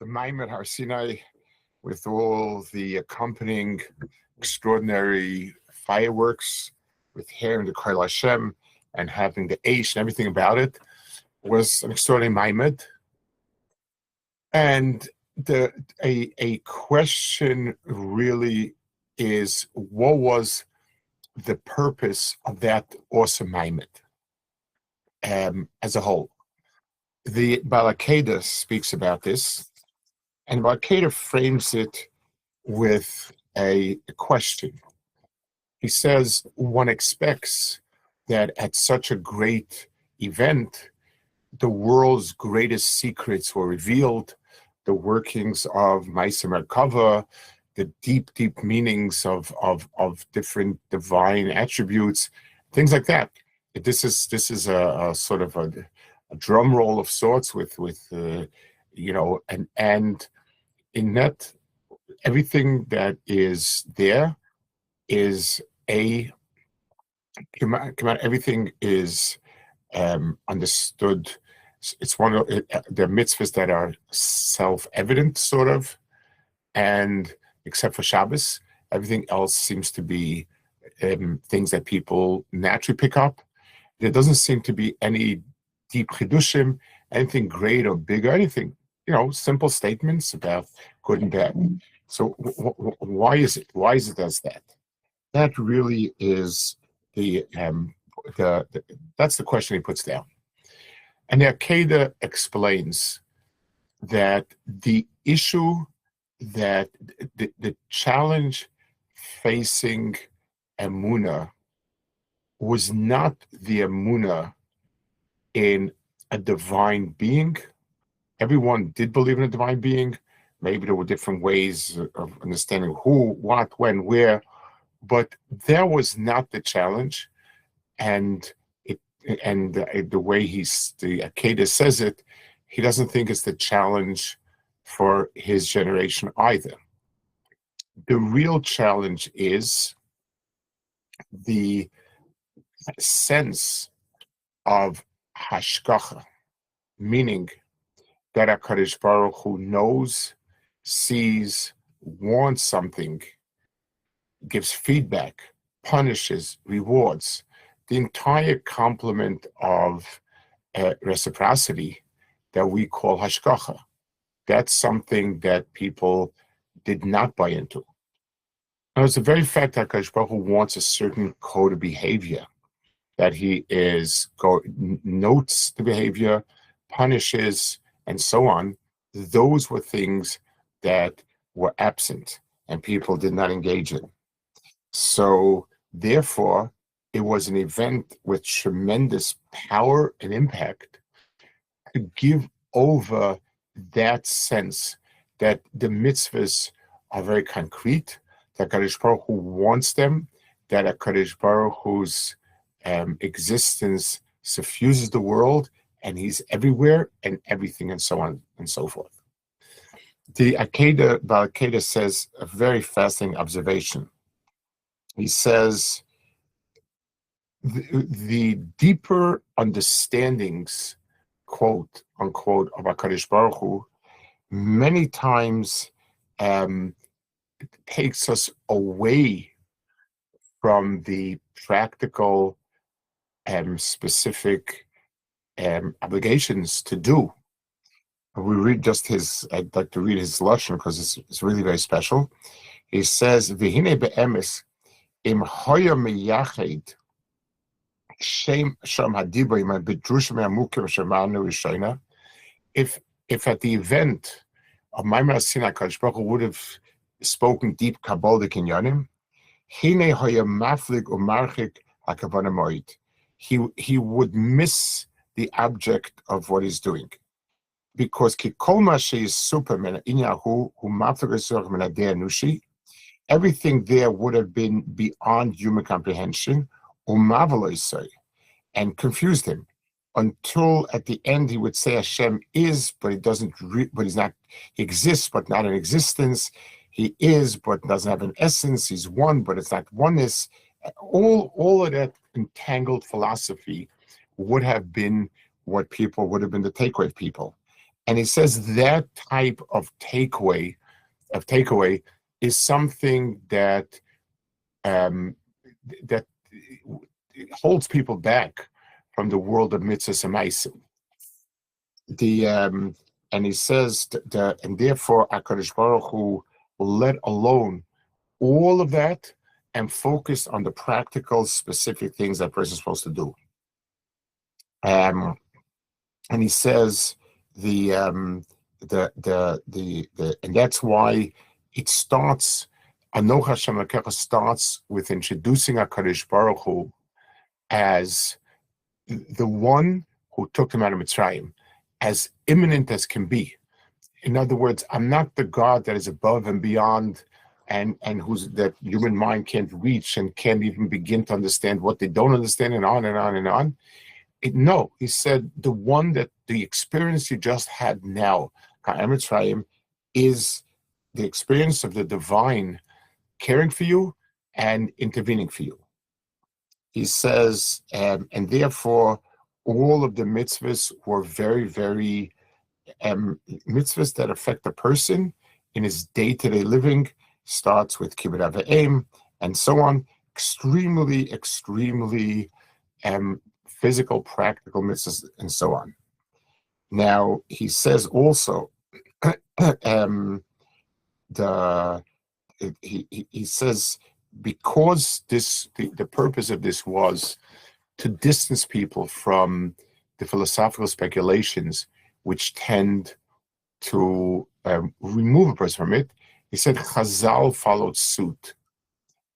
the Maimed Har Sinai with all the accompanying extraordinary fireworks with hearing the Koil Hashem and having the Aish and everything about it was an extraordinary Maimed. And a question really is, what was the purpose of that awesome Maimed as a whole? The Balakeda speaks about this, and Balakeda frames it with a question. He says, one expects that at such a great event, the world's greatest secrets were revealed, the workings of Ma'aseh Merkava, the deep, deep meanings of different divine attributes, things like that. This is a sort of a drum roll of sorts with and in that, everything that is there is everything is understood. It's one of the mitzvahs that are self-evident, sort of, and except for Shabbos, everything else seems to be things that people naturally pick up. There doesn't seem to be any deep chidushim, anything great or big or anything. Simple statements about good and bad. So why is it? Why is it as that? That really is that's the question he puts down. And the Akeda explains that the issue, that the challenge facing Emunah was not the Emunah in a divine being. Everyone did believe in a divine being. Maybe there were different ways of understanding who, what, when, where, but that was not the challenge. And the way the Akeda says it, he doesn't think it's the challenge for his generation either. The real challenge is the sense of hashgacha, meaning that HaKadosh Baruch Hu knows, sees, wants something, gives feedback, punishes, rewards. The entire complement of reciprocity that we call hashgacha. That's something that people did not buy into. Now, it's the very fact that HaKadosh Baruch Hu wants a certain code of behavior, that he notes the behavior, punishes, and so on. Those were things that were absent and people did not engage in. So, therefore, it was an event with tremendous power and impact to give over that sense that the mitzvahs are very concrete, that HaKadosh Baruch Hu wants them, that HaKadosh Baruch Hu's existence suffuses the world, and he's everywhere and everything, and so on and so forth. The Akeda says a very fascinating observation. He says, the deeper understandings, quote unquote, of HaKadosh Baruch Hu many times takes us away from the practical specific obligations to do. We read I'd like to read his lashon because it's really very special. He says, "V'hine be'emes im hoya meyached shem hadibrim b'drushim amukim shemanu rishona." If at the event of Maimed Har Sinai, HaKadosh Baruch Hu would have spoken deep Kabbalic inyanim, hine hoya maflig umarchik hakavana moed. He would miss the object of what he's doing. Because everything there would have been beyond human comprehension, and confused him, until at the end he would say Hashem is, but he doesn't. But he's not. He exists, but not in existence. He is, but doesn't have an essence. He's one, but it's not oneness. All of that entangled philosophy would have been what people would have been the takeaway of people. And he says that type of takeaway is something that that holds people back from the world of mitzvahs and ma'asim. And he says and therefore HaKadosh Baruch Hu will let alone all of that and focus on the practical, specific things that person is supposed to do. And he says and that's why it starts. Anoch Hashem Elokecha starts with introducing HaKadosh Baruch Hu as the one who took them out of Mitzrayim, as imminent as can be. In other words, I'm not the God that is above and beyond, and who's that human mind can't reach and can't even begin to understand what they don't understand, and on and on and on. No, he said the one that the experience you just had now, Mitzrayim, is the experience of the divine caring for you and intervening for you. He says, and therefore, all of the mitzvahs were very, very mitzvahs that affect the person in his day-to-day living. Starts with kibbud av v'em and so on. Extremely, extremely physical, practical mitzvahs and so on. Now he says also, he says, because the purpose of this was to distance people from the philosophical speculations which tend to remove a person from it. He said Chazal followed suit.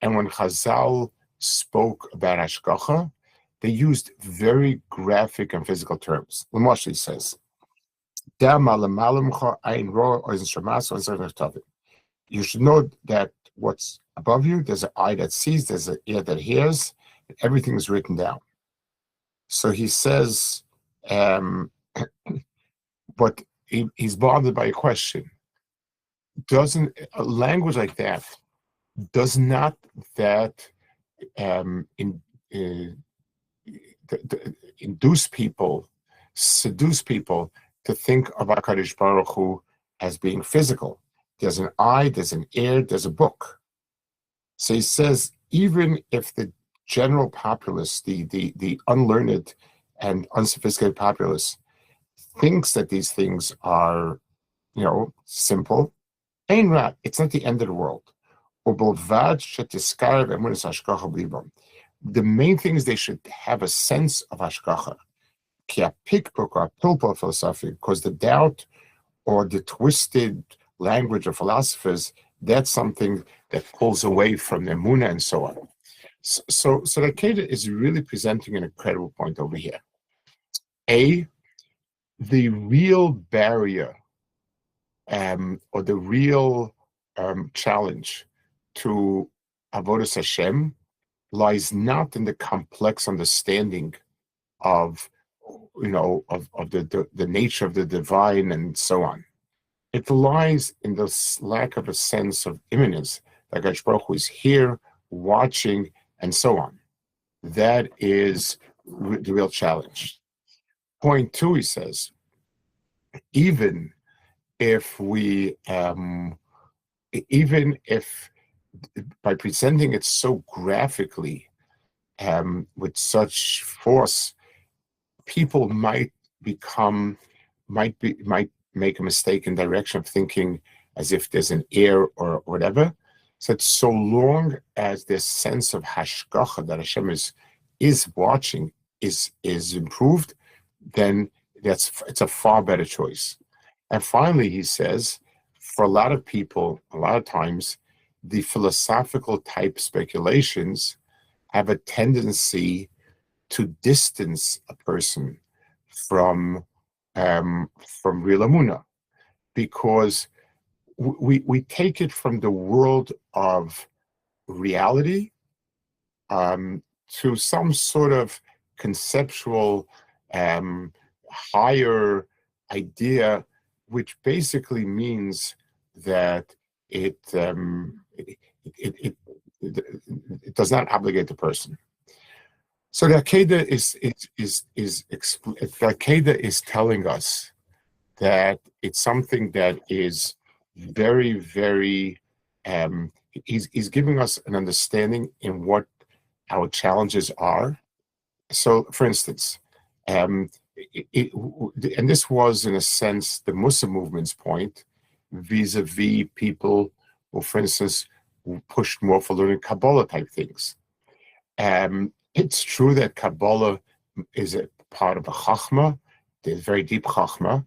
And when Chazal spoke about Hashgacha, they used very graphic and physical terms. L'mashal says, you should know that what's above you, there's an eye that sees, there's an ear that hears, and everything is written down. So he says, but he's bothered by a question. Doesn't a language like that, does not that induce people, seduce people to think of HaKadosh Baruch Hu as being physical? There's an eye, there's an ear, there's a book. So he says, even if the general populace, the unlearned and unsophisticated populace, thinks that these things are, simple, it's not the end of the world. The main thing is they should have a sense of hashgacha. Because the doubt or the twisted language of philosophers, that's something that pulls away from the emunah and so on. So the Keda is really presenting an incredible point over here. The real barrier or the real challenge to Avodas Hashem lies not in the complex understanding of the nature of the divine and so on. It lies in the lack of a sense of imminence, that HaKadosh Baruch Hu is here, watching, and so on. That is the real challenge. Point 2, he says, even if by presenting it so graphically, with such force, people might make a mistake in direction of thinking as if there's an ear or whatever. So long as this sense of hashgacha that Hashem is watching is improved, then it's a far better choice. And finally, he says, for a lot of people, a lot of times, the philosophical type speculations have a tendency to distance a person from real emunah, because we take it from the world of reality to some sort of conceptual higher idea, which basically means that it does not obligate the person. So the Akeda is telling us that it's something that is very, very, he's giving us an understanding in what our challenges are. So, for instance, and this was, in a sense, the Muslim movement's point vis-a-vis people who, for instance, who pushed more for learning Kabbalah type things. It's true that Kabbalah is a part of a Chachma, there's very deep Chachma,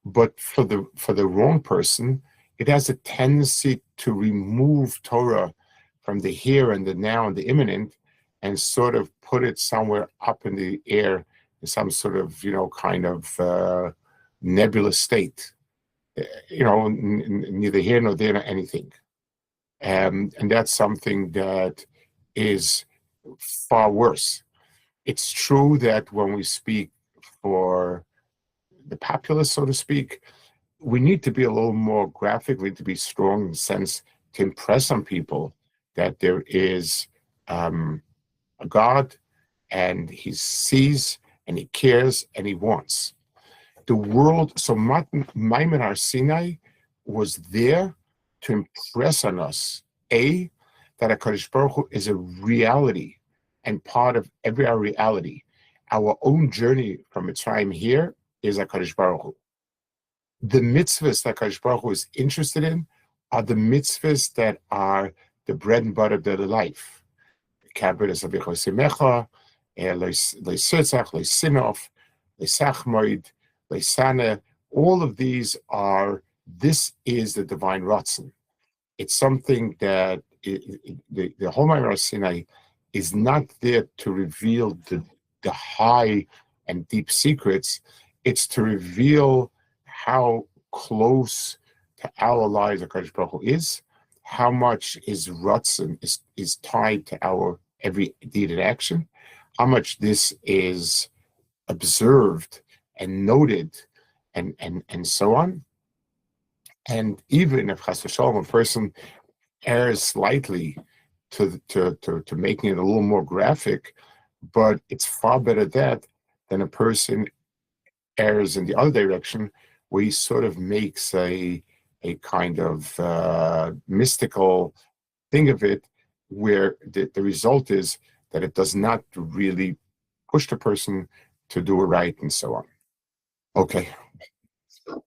but for the wrong person, it has a tendency to remove Torah from the here and the now and the imminent, and sort of put it somewhere up in the air in some sort of, kind of nebulous state, neither here nor there nor anything. And that's something that is far worse. It's true that when we speak for the populace, so to speak, we need to be a little more graphic, we need to be strong in the sense to impress on people that there is a God, and he sees and he cares and he wants. The world, so Maimon Sinai was there to impress on us, that HaKadosh Baruch Hu is a reality and part of every our reality. Our own journey from Mitzrayim here is HaKadosh Baruch Hu. The mitzvahs that HaKadosh Baruch Hu is interested in are the mitzvahs that are the bread and butter of daily life. All of these are, this is the divine Ratzon. It's something that the whole Maimon Sinai is not there to reveal the high and deep secrets. It's to reveal how close to our lives HaKadosh Baruch Hu is, how much his Ratzon is tied to our every deed and action, how much this is observed and noted, and so on. And even if Chas v'Shalom, a person errs slightly to making it a little more graphic, but it's far better that than a person errs in the other direction, where he sort of makes a kind of mystical thing of it, where the result is that it does not really push the person to do it right, and so on. Okay.